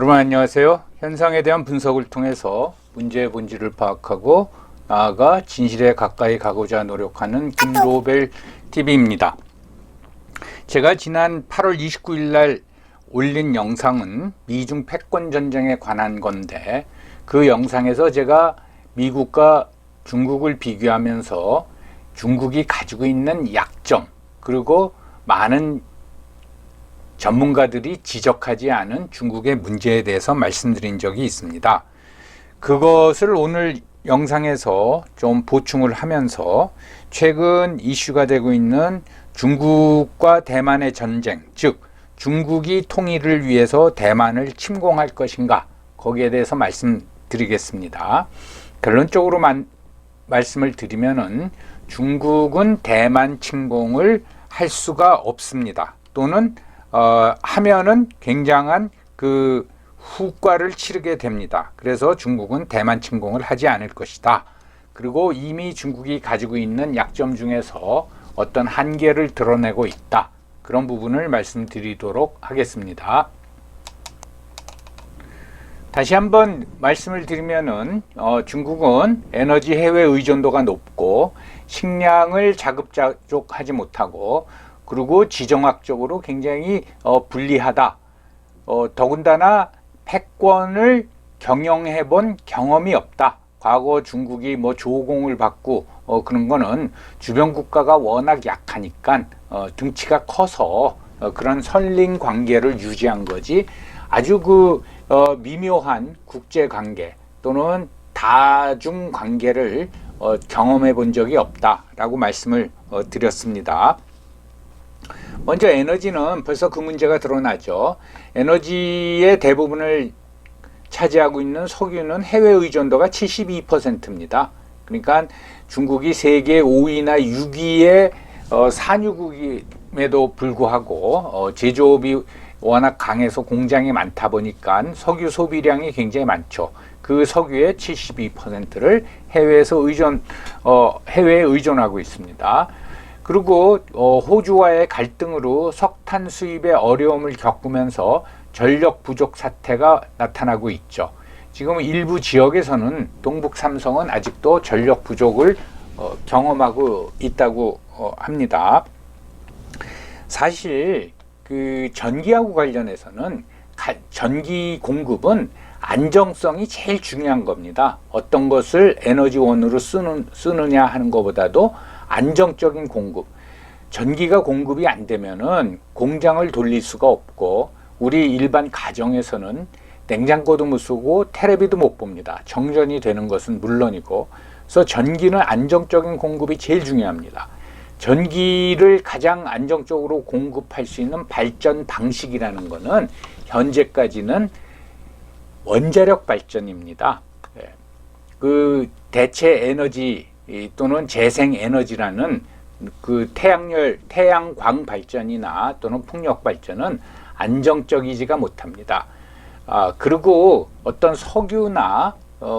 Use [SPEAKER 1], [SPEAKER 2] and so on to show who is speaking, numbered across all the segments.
[SPEAKER 1] 여러분 안녕하세요. 현상에 대한 분석을 통해서 문제의 본질을 파악하고 나아가 진실에 가까이 가고자 노력하는 김로벨 TV입니다. 제가 지난 8월 29일 날 올린 영상은 미중 패권 전쟁에 관한 건데, 그 영상에서 제가 미국과 중국을 비교하면서 중국이 가지고 있는 약점, 그리고 많은 전문가들이 지적하지 않은 중국의 문제에 대해서 말씀드린 적이 있습니다. 그것을 오늘 영상에서 좀 보충을 하면서 최근 이슈가 되고 있는 중국과 대만의 전쟁, 즉 중국이 통일을 위해서 대만을 침공할 것인가, 거기에 대해서 말씀드리겠습니다. 결론적으로 말씀을 드리면은 중국은 대만 침공을 할 수가 없습니다. 또는 하면은 굉장한 그 후과를 치르게 됩니다. 그래서 중국은 대만 침공을 하지 않을 것이다. 그리고 이미 중국이 가지고 있는 약점 중에서 어떤 한계를 드러내고 있다. 그런 부분을 말씀드리도록 하겠습니다. 다시 한번 말씀을 드리면은 중국은 에너지 해외 의존도가 높고 식량을 자급자족하지 못하고, 그리고 지정학적으로 굉장히 불리하다. 더군다나 패권을 경영해 본 경험이 없다. 과거 중국이 뭐 조공을 받고 그런 거는 주변 국가가 워낙 약하니까 등치가 커서 그런 선린 관계를 유지한 거지, 아주 미묘한 국제 관계 또는 다중 관계를 경험해 본 적이 없다라고 말씀을 드렸습니다. 먼저 에너지는 벌써 그 문제가 드러나죠. 에너지의 대부분을 차지하고 있는 석유는 해외 의존도가 72%입니다. 그러니까 중국이 세계 5위나 6위의 산유국임에도 불구하고 제조업이 워낙 강해서 공장이 많다 보니까 석유 소비량이 굉장히 많죠. 그 석유의 72%를 해외에 의존하고 있습니다. 그리고 호주와의 갈등으로 석탄 수입에 어려움을 겪으면서 전력 부족 사태가 나타나고 있죠. 지금 일부 지역에서는 동북 삼성은 아직도 전력 부족을 경험하고 있다고 합니다. 사실 그 전기하고 관련해서는 전기 공급은 안정성이 제일 중요한 겁니다. 어떤 것을 에너지원으로 쓰느냐 하는 것보다도 안정적인 공급, 전기가 공급이 안 되면은 공장을 돌릴 수가 없고, 우리 일반 가정에서는 냉장고도 못 쓰고 테레비도 못 봅니다. 정전이 되는 것은 물론이고, 그래서 전기는 안정적인 공급이 제일 중요합니다. 전기를 가장 안정적으로 공급할 수 있는 발전 방식이라는 것은 현재까지는 원자력 발전입니다. 그 대체 에너지 또는 재생 에너지라는 그 태양광 발전이나 또는 풍력 발전은 안정적이지가 못합니다. 그리고 어떤 석유나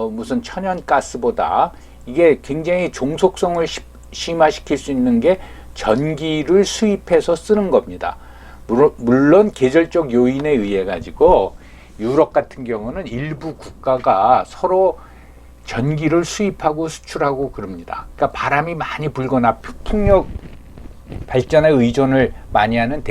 [SPEAKER 1] 무슨 천연가스보다 이게 굉장히 종속성을 심화시킬 수 있는 게 전기를 수입해서 쓰는 겁니다. 물론 계절적 요인에 의해 가지고 유럽 같은 경우는 일부 국가가 서로 전기를 수입하고 수출하고 그럽니다. 그러니까 바람이 많이 불거나 풍력 발전에 의존을 많이 하는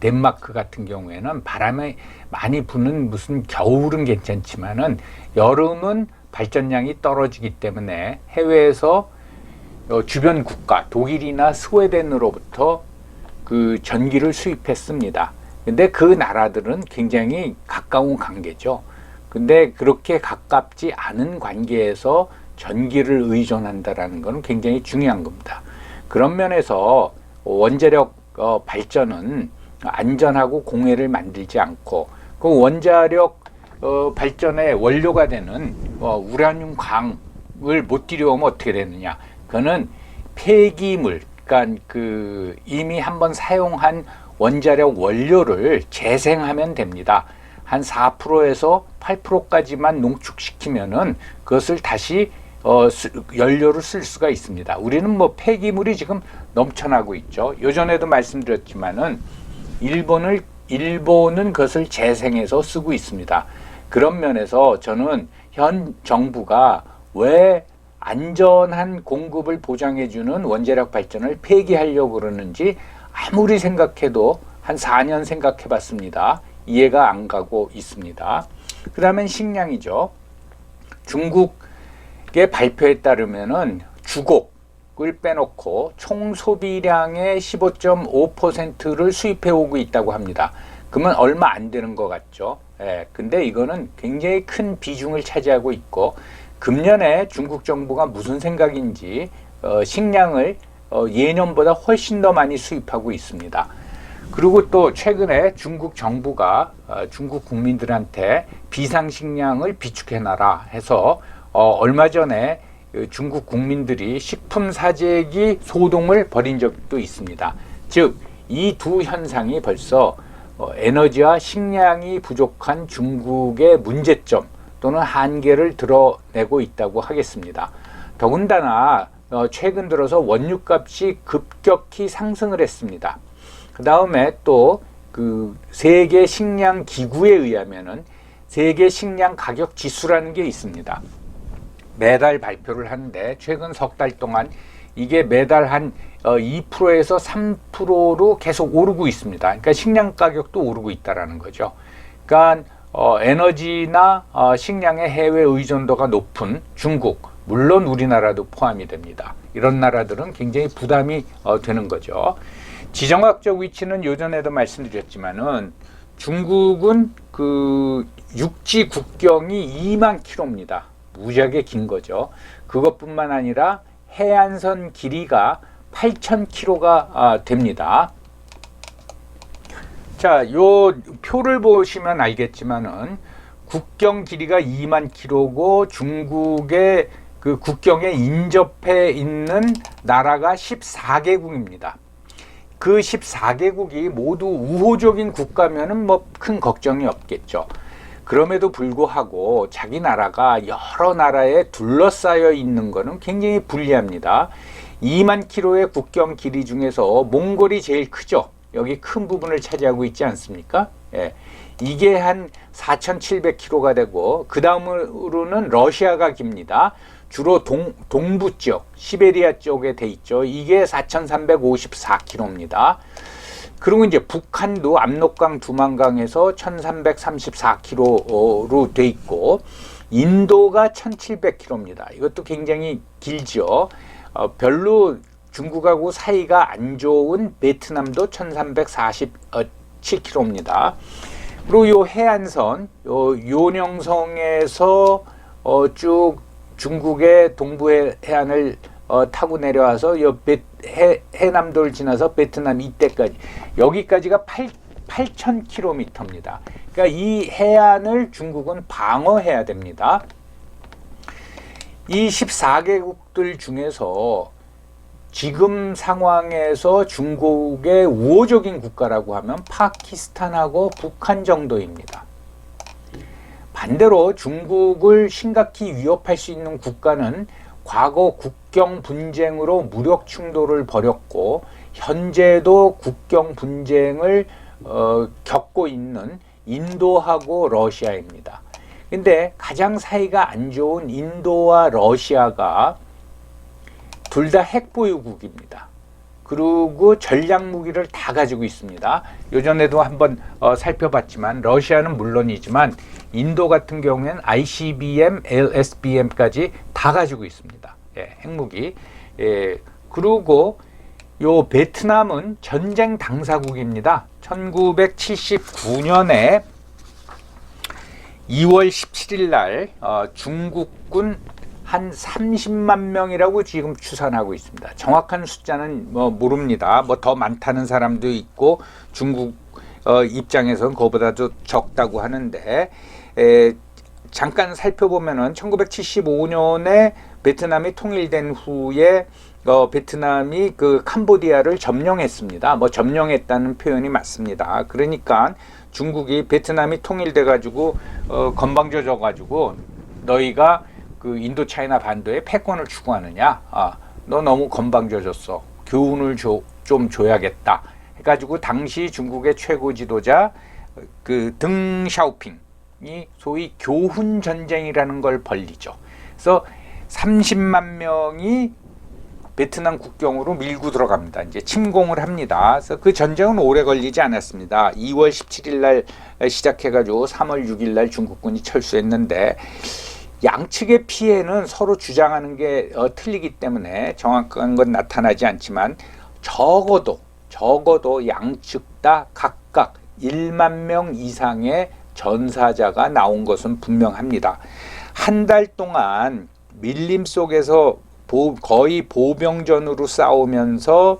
[SPEAKER 1] 덴마크 같은 경우에는 바람이 많이 부는 무슨 겨울은 괜찮지만은 여름은 발전량이 떨어지기 때문에 해외에서 주변 국가 독일이나 스웨덴으로부터 그 전기를 수입했습니다. 근데 그 나라들은 굉장히 가까운 관계죠. 근데 그렇게 가깝지 않은 관계에서 전기를 의존한다라는 것은 굉장히 중요한 겁니다. 그런 면에서 원자력 발전은 안전하고 공해를 만들지 않고, 그 원자력 발전의 원료가 되는 우라늄 광을 못 들여오면 어떻게 되느냐? 그거는 폐기물, 그러니까 그 이미 한번 사용한 원자력 원료를 재생하면 됩니다. 한 4%에서 8%까지만 농축시키면은 그것을 다시 연료를 쓸 수가 있습니다. 우리는 뭐 폐기물이 지금 넘쳐나고 있죠. 예전에도 말씀드렸지만은 일본은 그것을 재생해서 쓰고 있습니다. 그런 면에서 저는 현 정부가 왜 안전한 공급을 보장해주는 원자력 발전을 폐기하려고 그러는지 아무리 생각해도 한 4년 생각해 봤습니다. 이해가 안 가고 있습니다. 그 다음엔 식량이죠. 중국의 발표에 따르면은 주곡을 빼놓고 총 소비량의 15.5%를 수입해 오고 있다고 합니다. 그러면 얼마 안 되는 것 같죠. 예, 근데 이거는 굉장히 큰 비중을 차지하고 있고, 금년에 중국 정부가 무슨 생각인지 식량을 예년보다 훨씬 더 많이 수입하고 있습니다. 그리고 또 최근에 중국 정부가 중국 국민들한테 비상식량을 비축해놔라 해서 얼마 전에 중국 국민들이 식품 사재기 소동을 벌인 적도 있습니다. 즉, 이 두 현상이 벌써 에너지와 식량이 부족한 중국의 문제점 또는 한계를 드러내고 있다고 하겠습니다. 더군다나 최근 들어서 원유값이 급격히 상승을 했습니다. 그 다음에 또 그 세계 식량 기구에 의하면은 세계 식량 가격 지수라는 게 있습니다. 매달 발표를 하는데 최근 석 달 동안 이게 매달 한 2%에서 3%로 계속 오르고 있습니다. 그러니까 식량 가격도 오르고 있다라는 거죠. 그러니까 에너지나 식량의 해외 의존도가 높은 중국, 물론 우리나라도 포함이 됩니다. 이런 나라들은 굉장히 부담이 되는 거죠. 지정학적 위치는 요전에도 말씀드렸지만은 중국은 그 육지 국경이 2만 킬로입니다. 무지하게 긴 거죠. 그것뿐만 아니라 해안선 길이가 8,000km가 됩니다. 자, 요 표를 보시면 알겠지만은 국경 길이가 2만 km고 중국의 그 국경에 인접해 있는 나라가 14개국입니다. 그 14개국이 모두 우호적인 국가면은 뭐 큰 걱정이 없겠죠. 그럼에도 불구하고 자기 나라가 여러 나라에 둘러싸여 있는 것은 굉장히 불리합니다. 2만 킬로의 국경 길이 중에서 몽골이 제일 크죠. 여기 큰 부분을 차지하고 있지 않습니까? 예. 이게 한 4,700km가 되고 그 다음으로는 러시아가 깁니다. 주로 동부 지역, 시베리아 쪽에 돼 있죠. 이게 4,354km입니다. 그리고 이제 북한도 압록강, 두만강에서 1,334km로 돼 있고 인도가 1,700km입니다. 이것도 굉장히 길죠. 별로 중국하고 사이가 안 좋은 베트남도 1,347km입니다. 그리고 요 해안선, 요 요령성에서 쭉 중국의 동부 해안을 타고 내려와서 요 해남도를 지나서 베트남 이때까지, 여기까지가 8,000km입니다. 그러니까 이 해안을 중국은 방어해야 됩니다. 이 14개국들 중에서 지금 상황에서 중국의 우호적인 국가라고 하면 파키스탄하고 북한 정도입니다. 반대로 중국을 심각히 위협할 수 있는 국가는 과거 국경 분쟁으로 무력 충돌을 벌였고 현재도 국경 분쟁을 겪고 있는 인도하고 러시아입니다. 근데 가장 사이가 안 좋은 인도와 러시아가 둘 다 핵보유국입니다. 그리고 전략 무기를 다 가지고 있습니다. 요전에도 한번 살펴봤지만 러시아는 물론이지만 인도 같은 경우에는 ICBM, LSBM까지 다 가지고 있습니다. 예, 핵무기. 예, 그리고 요 베트남은 전쟁 당사국입니다. 1979년에 2월 17일 날 중국군 한 30만 명이라고 지금 추산하고 있습니다. 정확한 숫자는 뭐 모릅니다. 뭐 더 많다는 사람도 있고 중국 입장에서는 그거보다도 적다고 하는데 잠깐 살펴보면은 1975년에 베트남이 통일된 후에 베트남이 그 캄보디아를 점령했습니다. 뭐 점령했다는 표현이 맞습니다. 그러니까 중국이 베트남이 통일돼 가지고 건방져져 가지고 너희가 그 인도차이나 반도에 패권을 추구하느냐? 너 너무 건방져졌어. 교훈을 좀 줘야겠다. 해가지고 당시 중국의 최고 지도자 그 덩샤오핑, 소위 교훈 전쟁이라는 걸 벌이죠. 그래서 30만 명이 베트남 국경으로 밀고 들어갑니다. 이제 침공을 합니다. 그래서 그 전쟁은 오래 걸리지 않았습니다. 2월 17일 날 시작해가지고 3월 6일 날 중국군이 철수했는데, 양측의 피해는 서로 주장하는 게 틀리기 때문에 정확한 건 나타나지 않지만, 적어도 양측 다 각각 1만 명 이상의 전사자가 나온 것은 분명합니다. 한 달 동안 밀림 속에서 거의 보병전으로 싸우면서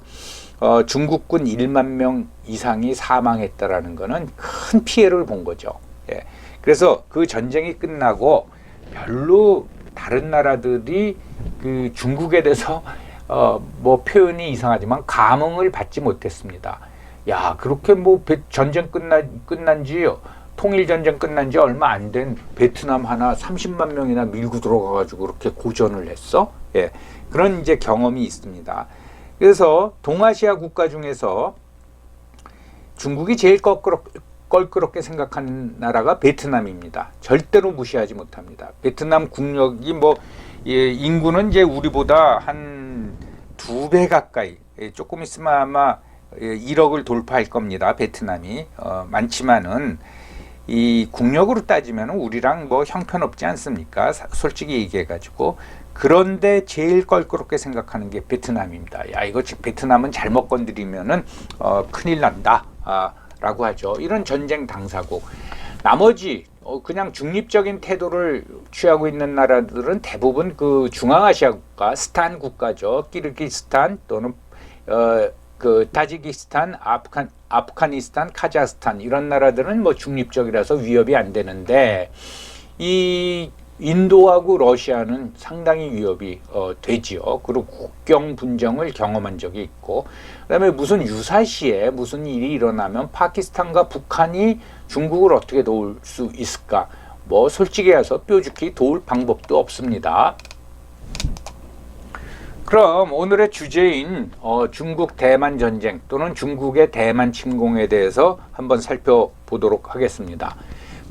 [SPEAKER 1] 중국군 1만 명 이상이 사망했다라는 것은 큰 피해를 본 거죠. 예. 그래서 그 전쟁이 끝나고 별로 다른 나라들이 그 중국에 대해서 뭐 표현이 이상하지만 감흥을 받지 못했습니다. 야, 그렇게 뭐 전쟁 끝난지 통일전쟁 끝난 지 얼마 안 된 베트남 하나 30만 명이나 밀고 들어가가지고 그렇게 고전을 했어? 예, 그런 이제 경험이 있습니다. 그래서 동아시아 국가 중에서 중국이 제일 껄끄럽게 생각하는 나라가 베트남입니다. 절대로 무시하지 못합니다. 베트남 국력이 인구는 이제 우리보다 한 2배 가까이, 조금 있으면 아마 1억을 돌파할 겁니다. 베트남이 많지만은 이 국력으로 따지면 우리랑 뭐 형편없지 않습니까? 솔직히 얘기해가지고. 그런데 제일 껄끄럽게 생각하는 게 베트남입니다. 야, 이거 베트남은 잘못 건드리면은 큰일 난다 라고 하죠. 이런 전쟁 당사국. 나머지 그냥 중립적인 태도를 취하고 있는 나라들은 대부분 그 중앙아시아 국가, 스탄 국가죠. 키르기스탄 또는 그 타지키스탄, 아프가니스탄, 카자흐스탄 이런 나라들은 뭐 중립적이라서 위협이 안 되는데, 이 인도하고 러시아는 상당히 위협이 되지요. 그리고 국경 분쟁을 경험한 적이 있고, 그다음에 무슨 유사시에 무슨 일이 일어나면 파키스탄과 북한이 중국을 어떻게 도울 수 있을까? 뭐 솔직히 해서 뾰족히 도울 방법도 없습니다. 그럼 오늘의 주제인 중국 대만 전쟁 또는 중국의 대만 침공에 대해서 한번 살펴보도록 하겠습니다.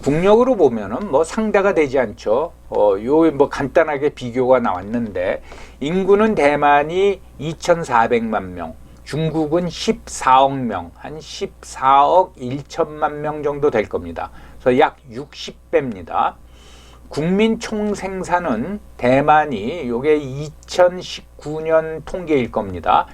[SPEAKER 1] 국력으로 보면은 뭐 상대가 되지 않죠. 뭐 간단하게 비교가 나왔는데, 인구는 대만이 2,400만 명, 중국은 14억 명, 한 14억 1천만 명 정도 될 겁니다. 그래서 약 60배입니다. 국민 총생산은 대만이 요게 2019년 통계일 겁니다.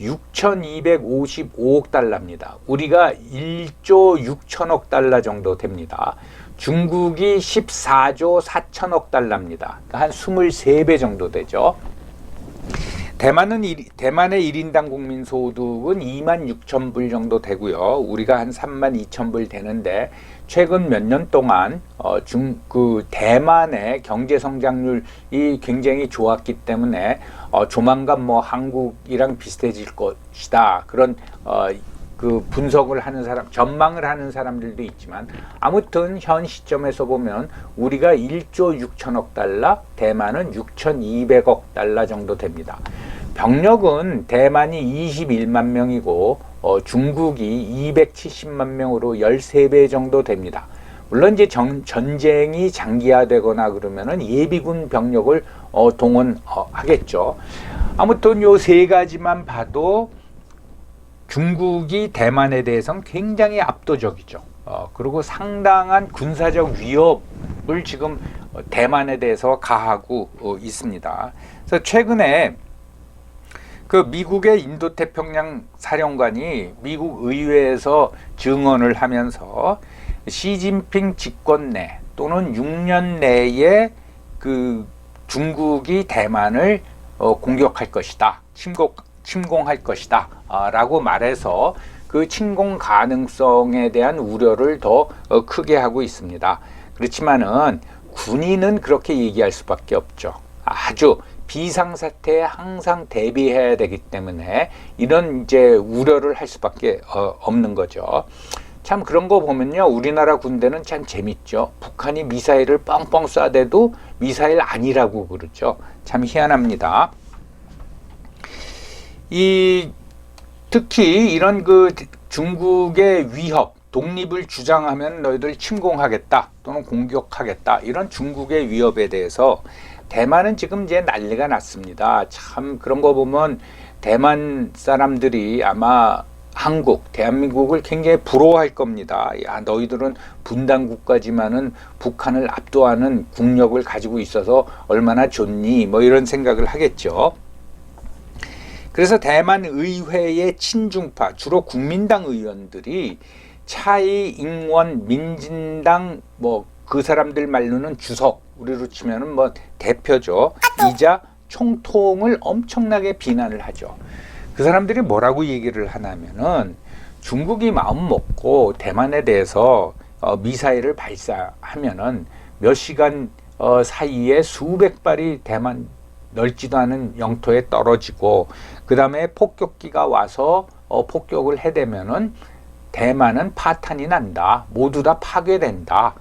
[SPEAKER 1] 6,255억 달러입니다. 우리가 1조 6천억 달러 정도 됩니다. 중국이 14조 4천억 달러입니다. 그러니까 한 23배 정도 되죠. 대만의 1인당 국민 소득은 26,000불 정도 되고요. 우리가 한 32,000불 되는데, 최근 몇 년 동안 대만의 경제 성장률이 굉장히 좋았기 때문에 조만간 뭐 한국이랑 비슷해질 것이다. 그런 그 분석을 하는 사람, 전망을 하는 사람들도 있지만, 아무튼 현 시점에서 보면 우리가 1조 6천억 달러, 대만은 6,200억 달러 정도 됩니다. 병력은 대만이 21만 명이고 중국이 270만 명으로 13배 정도 됩니다. 물론 이제 전쟁이 장기화되거나 그러면은 예비군 병력을 동원하겠죠. 아무튼 요 세 가지만 봐도 중국이 대만에 대해서는 굉장히 압도적이죠. 그리고 상당한 군사적 위협을 지금 대만에 대해서 가하고 있습니다. 그래서 최근에 그 미국의 인도태평양 사령관이 미국 의회에서 증언을 하면서 시진핑 집권 내 또는 6년 내에 그 중국이 대만을 공격할 것이다, 침공할 것이다 라고 말해서 그 침공 가능성에 대한 우려를 더 크게 하고 있습니다. 그렇지만은 군인은 그렇게 얘기할 수밖에 없죠. 아주 비상사태에 항상 대비해야 되기 때문에 이런 이제 우려를 할 수밖에 없는 거죠. 참 그런 거 보면요, 우리나라 군대는 참 재밌죠. 북한이 미사일을 뻥뻥 쏴대도 미사일 아니라고 그러죠. 참 희한합니다. 특히 이런 그 중국의 위협 독립을 주장하면 너희들 침공하겠다 또는 공격하겠다 이런 중국의 위협에 대해서 대만은 지금 이제 난리가 났습니다. 참 그런 거 보면 대만 사람들이 아마 대한민국을 굉장히 부러워할 겁니다. 야, 너희들은 분단 국가지만은 북한을 압도하는 국력을 가지고 있어서 얼마나 좋니? 뭐 이런 생각을 하겠죠. 그래서 대만 의회의 친중파, 주로 국민당 의원들이 차이, 잉원, 민진당 뭐 그 사람들 말로는 주석, 우리로 치면은 뭐 대표죠. 이자 총통을 엄청나게 비난을 하죠. 그 사람들이 뭐라고 얘기를 하냐면은 중국이 마음 먹고 대만에 대해서 미사일을 발사하면은 몇 시간 사이에 수백 발이 대만 넓지도 않은 영토에 떨어지고 그 다음에 폭격기가 와서 폭격을 해대면은 대만은 파탄이 난다. 모두 다 파괴된다.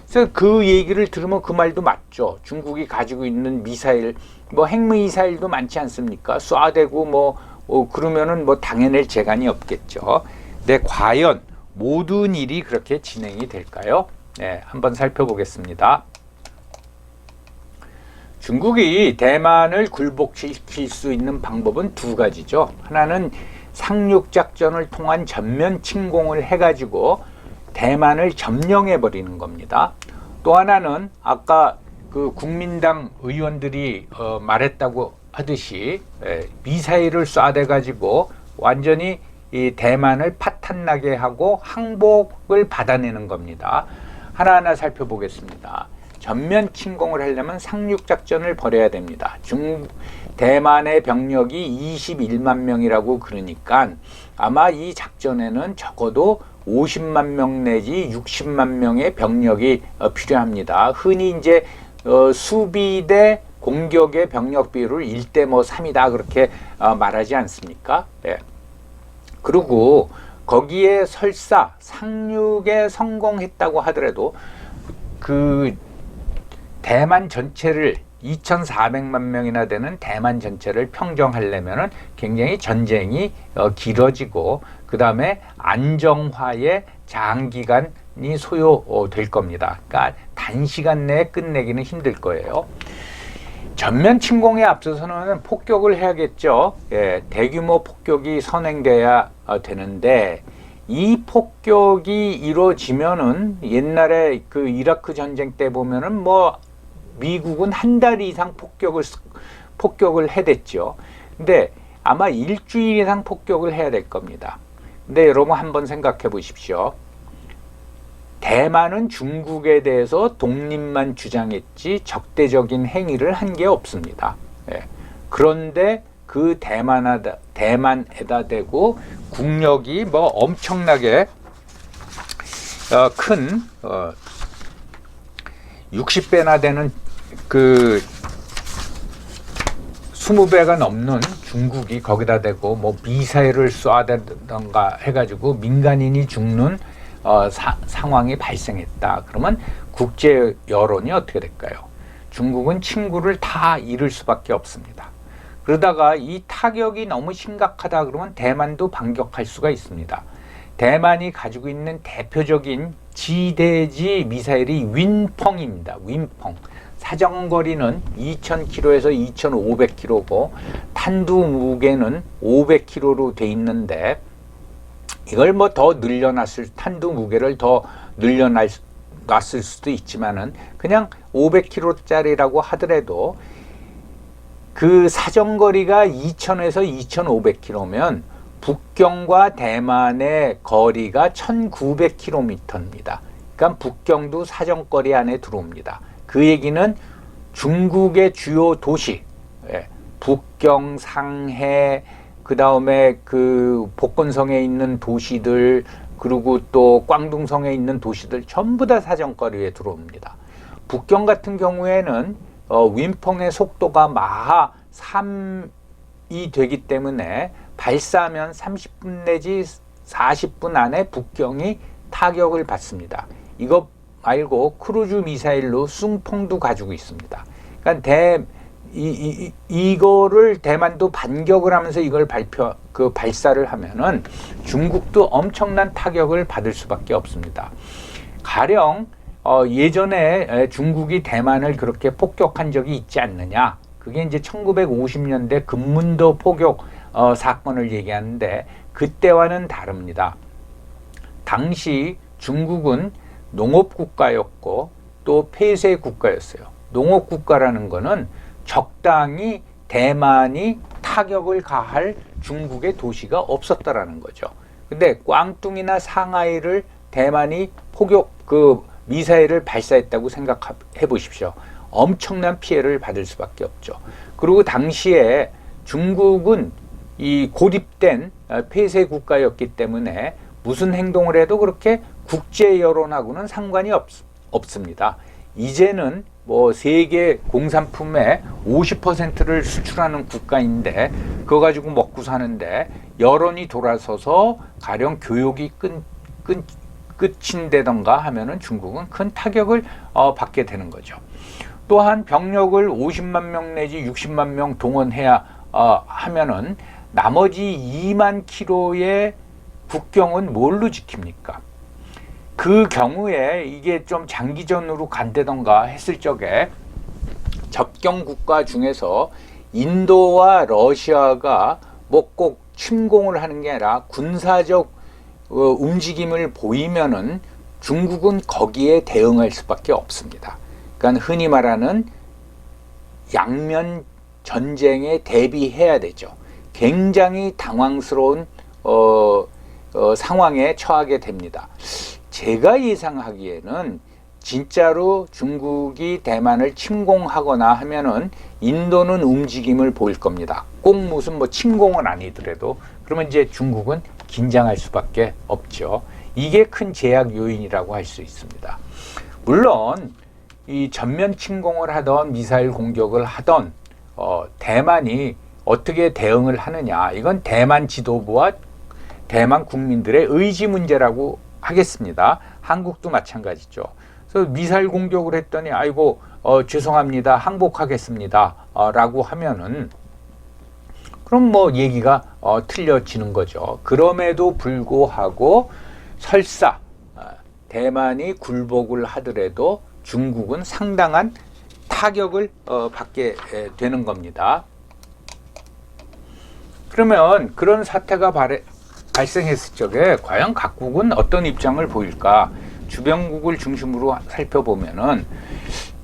[SPEAKER 1] 그래서 그 얘기를 들으면 그 말도 맞죠. 중국이 가지고 있는 미사일, 뭐 핵미사일도 많지 않습니까? 쏴대고 뭐 그러면은 뭐 당해낼 재간이 없겠죠. 근데 과연 모든 일이 그렇게 진행이 될까요? 네, 한번 살펴보겠습니다. 중국이 대만을 굴복시킬 수 있는 방법은 두 가지죠. 하나는 상륙작전을 통한 전면 침공을 해가지고 대만을 점령해 버리는 겁니다. 또 하나는 아까 그 국민당 의원들이 말했다고 하듯이 미사일을 쏴대 가지고 완전히 이 대만을 파탄나게 하고 항복을 받아내는 겁니다. 하나하나 살펴보겠습니다. 전면 침공을 하려면 상륙작전을 벌여야 됩니다. 대만의 병력이 21만 명이라고 그러니까 아마 이 작전에는 적어도 50만 명 내지 60만 명의 병력이 필요합니다. 흔히 이제 수비 대 공격의 병력 비율을 1대 3이다 그렇게 말하지 않습니까? 네. 그리고 거기에 설사 상륙에 성공했다고 하더라도 그 대만 전체를 2,400만 명이나 되는 대만 전체를 평정하려면은 굉장히 전쟁이 길어지고 그 다음에 안정화에 장기간이 소요될 겁니다. 그러니까 단시간 내에 끝내기는 힘들 거예요. 전면 침공에 앞서서는 폭격을 해야겠죠. 예, 대규모 폭격이 선행돼야 되는데 이 폭격이 이루어지면은 옛날에 그 이라크 전쟁 때 보면은 뭐 미국은 한 달 이상 폭격을 해댔죠. 근데 아마 일주일 이상 폭격을 해야 될 겁니다. 근데 여러분 한번 생각해 보십시오. 대만은 중국에 대해서 독립만 주장했지 적대적인 행위를 한 게 없습니다. 예. 그런데 그 대만에다 대고 국력이 뭐 엄청나게 큰 60배나 되는 그 20배가 넘는 중국이 거기다 대고 뭐 미사일을 쏴대던가 해가지고 민간인이 죽는 상황이 발생했다. 그러면 국제 여론이 어떻게 될까요? 중국은 친구를 다 잃을 수밖에 없습니다. 그러다가 이 타격이 너무 심각하다 그러면 대만도 반격할 수가 있습니다. 대만이 가지고 있는 대표적인 지대지 미사일이 윈펑입니다. 윈펑. 사정거리는 2,000km에서 2,500km고 탄두 무게는 500kg로 돼 있는데 이걸 뭐 더 탄두 무게를 더 늘려놨을 수도 있지만은 그냥 500kg짜리라고 하더라도 그 사정거리가 2,000에서 2,500km면 북경과 대만의 거리가 1,900km입니다. 그러니까 북경도 사정거리 안에 들어옵니다. 그 얘기는 중국의 주요 도시, 북경, 상해, 그 다음에 그 복건성에 있는 도시들, 그리고 또 꽝둥성에 있는 도시들 전부 다 사정거리에 들어옵니다. 북경 같은 경우에는 윈펑의 속도가 마하 3이 되기 때문에 발사하면 30분 내지 40분 안에 북경이 타격을 받습니다. 이거 말고 크루즈 미사일로 숭펑도 가지고 있습니다. 그러니까 이거를 대만도 반격을 하면서 이걸 발사를 하면은 중국도 엄청난 타격을 받을 수밖에 없습니다. 가령 예전에 중국이 대만을 그렇게 폭격한 적이 있지 않느냐? 그게 이제 1950년대 금문도 폭격 사건을 얘기하는데 그때와는 다릅니다. 당시 중국은 농업국가였고 또 폐쇄 국가였어요. 농업국가라는 거는 적당히 대만이 타격을 가할 중국의 도시가 없었다라는 거죠. 근데 꽝뚱이나 상하이를 대만이 미사일을 발사했다고 생각해 보십시오. 엄청난 피해를 받을 수밖에 없죠. 그리고 당시에 중국은 이 고립된 폐쇄 국가였기 때문에 무슨 행동을 해도 그렇게 국제 여론하고는 상관이 없습니다. 이제는 뭐 세계 공산품의 50%를 수출하는 국가인데 그거 가지고 먹고 사는데 여론이 돌아서서 가령 교육이 끝인다던가 하면은 중국은 큰 타격을 받게 되는 거죠. 또한 병력을 50만 명 내지 60만 명 동원해야 하면은 나머지 2만 킬로의 국경은 뭘로 지킵니까? 그 경우에 이게 좀 장기전으로 간다던가 했을 적에 접경 국가 중에서 인도와 러시아가 뭐 꼭 침공을 하는 게 아니라 군사적 움직임을 보이면은 중국은 거기에 대응할 수밖에 없습니다. 그러니까 흔히 말하는 양면 전쟁에 대비해야 되죠. 굉장히 당황스러운 상황에 처하게 됩니다. 제가 예상하기에는 진짜로 중국이 대만을 침공하거나 하면은 인도는 움직임을 보일 겁니다. 꼭 무슨 뭐 침공은 아니더라도 그러면 이제 중국은 긴장할 수밖에 없죠. 이게 큰 제약 요인이라고 할 수 있습니다. 물론 이 전면 침공을 하던 미사일 공격을 하던 대만이 어떻게 대응을 하느냐, 이건 대만 지도부와 대만 국민들의 의지 문제라고 하겠습니다. 한국도 마찬가지죠. 그래서 미사일 공격을 했더니 아이고 죄송합니다, 항복하겠습니다 라고 하면은 그럼 뭐 얘기가 틀려지는 거죠. 그럼에도 불구하고 설사 대만이 굴복을 하더라도 중국은 상당한 타격을 받게 되는 겁니다. 그러면 그런 사태가 발생했을 적에 과연 각국은 어떤 입장을 보일까? 주변국을 중심으로 살펴보면은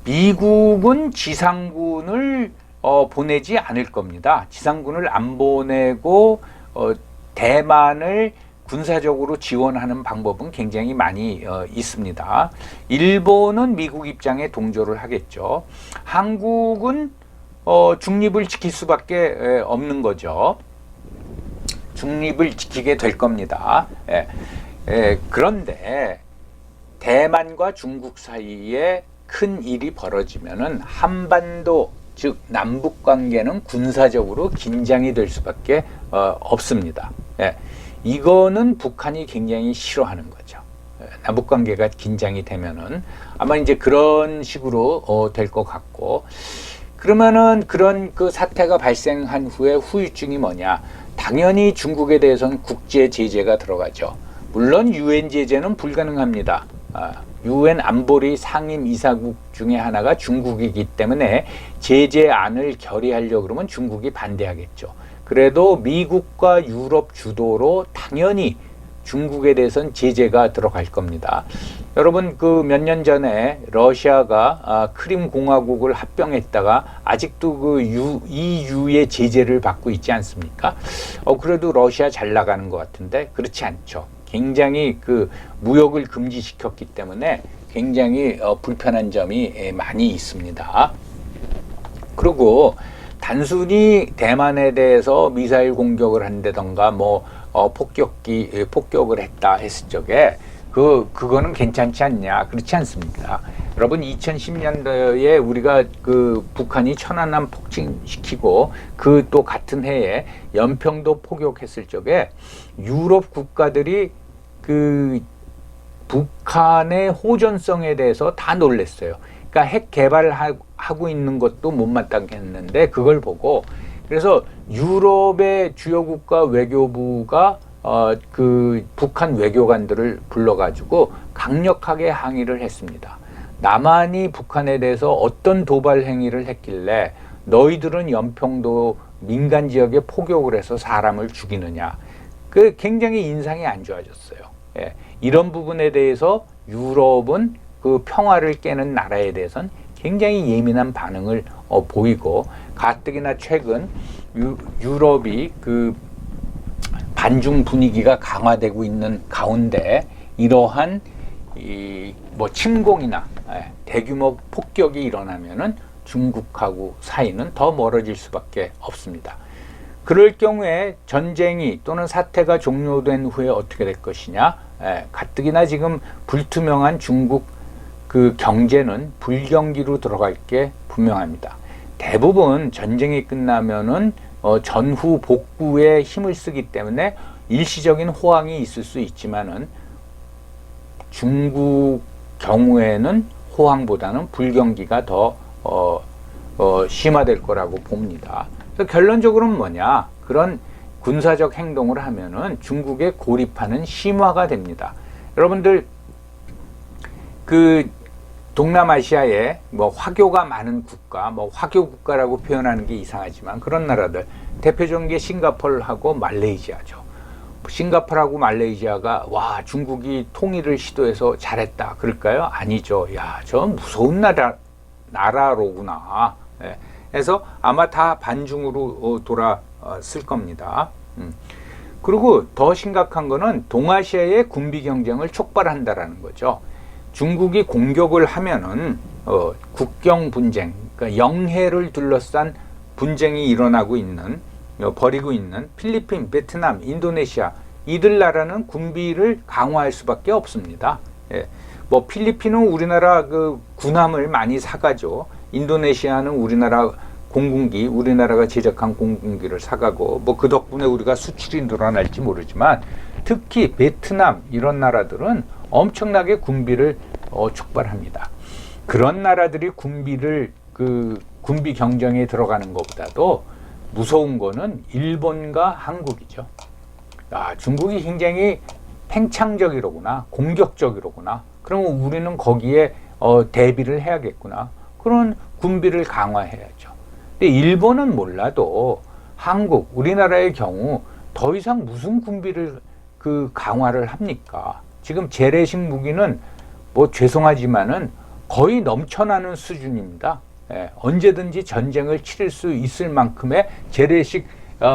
[SPEAKER 1] 미국은 지상군을 보내지 않을 겁니다. 지상군을 안 보내고 대만을 군사적으로 지원하는 방법은 굉장히 많이 있습니다. 일본은 미국 입장에 동조를 하겠죠. 한국은 중립을 지킬 수밖에 없는 거죠. 중립을 지키게 될 겁니다. 그런데 대만과 중국 사이에 큰 일이 벌어지면은 한반도, 즉 남북 관계는 군사적으로 긴장이 될 수밖에 없습니다. 이거는 북한이 굉장히 싫어하는 거죠. 남북 관계가 긴장이 되면은 아마 이제 그런 식으로 될 것 같고, 그러면은 그런 그 사태가 발생한 후에 후유증이 뭐냐? 당연히 중국에 대해서는 국제 제재가 들어가죠. 물론 유엔 제재는 불가능합니다. 유엔 안보리 상임 이사국 중에 하나가 중국이기 때문에 제재안을 결의하려고 그러면 중국이 반대하겠죠. 그래도 미국과 유럽 주도로 당연히 중국에 대해서는 제재가 들어갈 겁니다. 여러분 그 몇 년 전에 러시아가 크림 공화국을 합병했다가 아직도 그 EU의 제재를 받고 있지 않습니까? 그래도 러시아 잘 나가는 것 같은데 그렇지 않죠. 굉장히 그 무역을 금지시켰기 때문에 굉장히 불편한 점이 많이 있습니다. 그리고 단순히 대만에 대해서 미사일 공격을 한다던가 뭐 폭격을 했다 했을 적에 그거는 괜찮지 않냐, 그렇지 않습니까? 여러분 2010년도에 우리가 그 북한이 천안함 폭진시키고 그 또 같은 해에 연평도 포격했을 적에 유럽 국가들이 그 북한의 호전성에 대해서 다 놀랐어요. 그러니까 핵 개발하고 있는 것도 못마땅했는데 그걸 보고 그래서 유럽의 주요 국가 외교부가 그 북한 외교관들을 불러가지고 강력하게 항의를 했습니다. 남한이 북한에 대해서 어떤 도발 행위를 했길래 너희들은 연평도 민간 지역에 포격을 해서 사람을 죽이느냐. 그 굉장히 인상이 안 좋아졌어요. 예. 이런 부분에 대해서 유럽은 그 평화를 깨는 나라에 대해서는 굉장히 예민한 반응을 보이고 가뜩이나 최근 유럽이 그 반중 분위기가 강화되고 있는 가운데 이러한 뭐 침공이나 대규모 폭격이 일어나면은 중국하고 사이는 더 멀어질 수밖에 없습니다. 그럴 경우에 전쟁이 또는 사태가 종료된 후에 어떻게 될 것이냐? 가뜩이나 지금 불투명한 중국 그 경제는 불경기로 들어갈 게 분명합니다. 대부분 전쟁이 끝나면은 전후 복구에 힘을 쓰기 때문에 일시적인 호황이 있을 수 있지만은 중국 경우에는 호황보다는 불경기가 더 심화될 거라고 봅니다. 그래서 결론적으로는 뭐냐? 그런 군사적 행동을 하면은 중국의 고립화는 심화가 됩니다. 여러분들 그 동남아시아에 뭐 화교가 많은 국가, 뭐 화교 국가라고 표현하는 게 이상하지만 그런 나라들 대표적인 게 싱가포르하고 말레이시아죠. 싱가포르하고 말레이시아가 와 중국이 통일을 시도해서 잘했다 그럴까요? 아니죠. 야, 저 무서운 나라로구나. 예. 그래서 아마 다 반중으로 돌아설 겁니다. 그리고 더 심각한 거는 동아시아의 군비 경쟁을 촉발한다라는 거죠. 중국이 공격을 하면은 국경 분쟁, 그러니까 영해를 둘러싼 분쟁이 일어나고 있는 벌이고 있는 필리핀, 베트남, 인도네시아 이들 나라는 군비를 강화할 수밖에 없습니다. 예. 뭐 필리핀은 우리나라 그 군함을 많이 사가죠. 인도네시아는 우리나라 공군기, 우리나라가 제작한 공군기를 사가고 뭐 그 덕분에 우리가 수출이 늘어날지 모르지만 특히 베트남 이런 나라들은 엄청나게 군비를 촉발합니다. 그런 나라들이 군비 경쟁에 들어가는 것보다도 무서운 거는 일본과 한국이죠. 중국이 굉장히 팽창적이로구나, 공격적이로구나. 그러면 우리는 거기에 대비를 해야겠구나. 그런 군비를 강화해야죠. 근데 일본은 몰라도 한국, 우리나라의 경우 더 이상 무슨 군비를 강화를 합니까? 지금 재래식 무기는 뭐 죄송하지만은 거의 넘쳐나는 수준입니다. 예, 언제든지 전쟁을 치를 수 있을 만큼의 재래식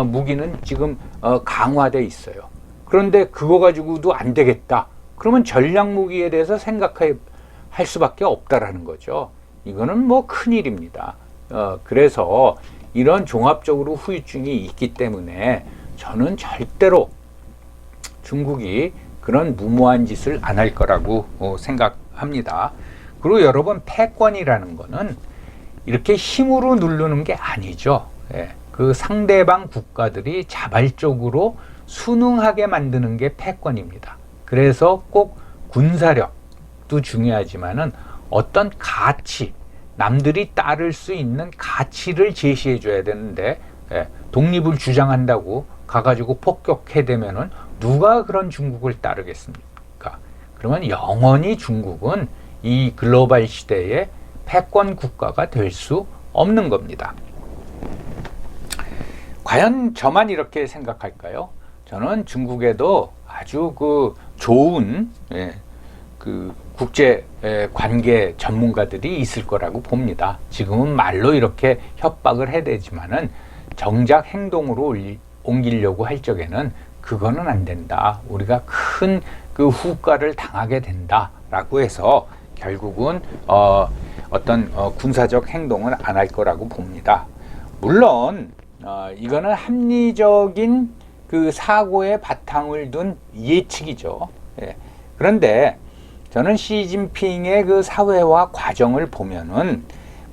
[SPEAKER 1] 무기는 지금 강화돼 있어요. 그런데 그거 가지고도 안 되겠다. 그러면 전략 무기에 대해서 생각할 수밖에 없다라는 거죠. 이거는 뭐 큰일입니다. 그래서 이런 종합적으로 후유증이 있기 때문에 저는 절대로 중국이 그런 무모한 짓을 안 할 거라고 생각합니다. 그리고 여러분 패권이라는 거는 이렇게 힘으로 누르는 게 아니죠. 예, 그 상대방 국가들이 자발적으로 순응하게 만드는 게 패권입니다. 그래서 꼭 군사력도 중요하지만은 어떤 가치, 남들이 따를 수 있는 가치를 제시해 줘야 되는데 독립을 주장한다고 가가지고 폭격해대면은 누가 그런 중국을 따르겠습니까? 그러면 영원히 중국은 이 글로벌 시대의 패권 국가가 될 수 없는 겁니다. 과연 저만 이렇게 생각할까요? 저는 중국에도 아주 좋은 국제 관계 전문가들이 있을 거라고 봅니다. 지금은 말로 이렇게 협박을 해대지만은 정작 행동으로 옮기려고 할 적에는 그거는 안 된다. 우리가 큰 후과를 당하게 된다라고 해서 결국은 어떤 군사적 행동은 안 할 거라고 봅니다. 물론 이거는 합리적인 사고의 바탕을 둔 예측이죠. 예. 그런데 저는 시진핑의 사회화 과정을 보면은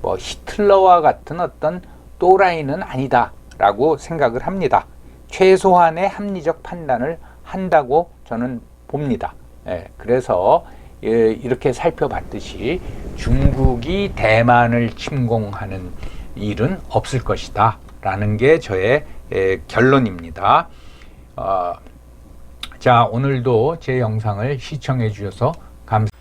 [SPEAKER 1] 뭐 히틀러와 같은 어떤 또라이는 아니다라고 생각을 합니다. 최소한의 합리적 판단을 한다고 저는 봅니다. 예, 그래서 이렇게 살펴봤듯이 중국이 대만을 침공하는 일은 없을 것이다 라는 게 저의 결론입니다. 자, 오늘도 제 영상을 시청해 주셔서 감사합니다.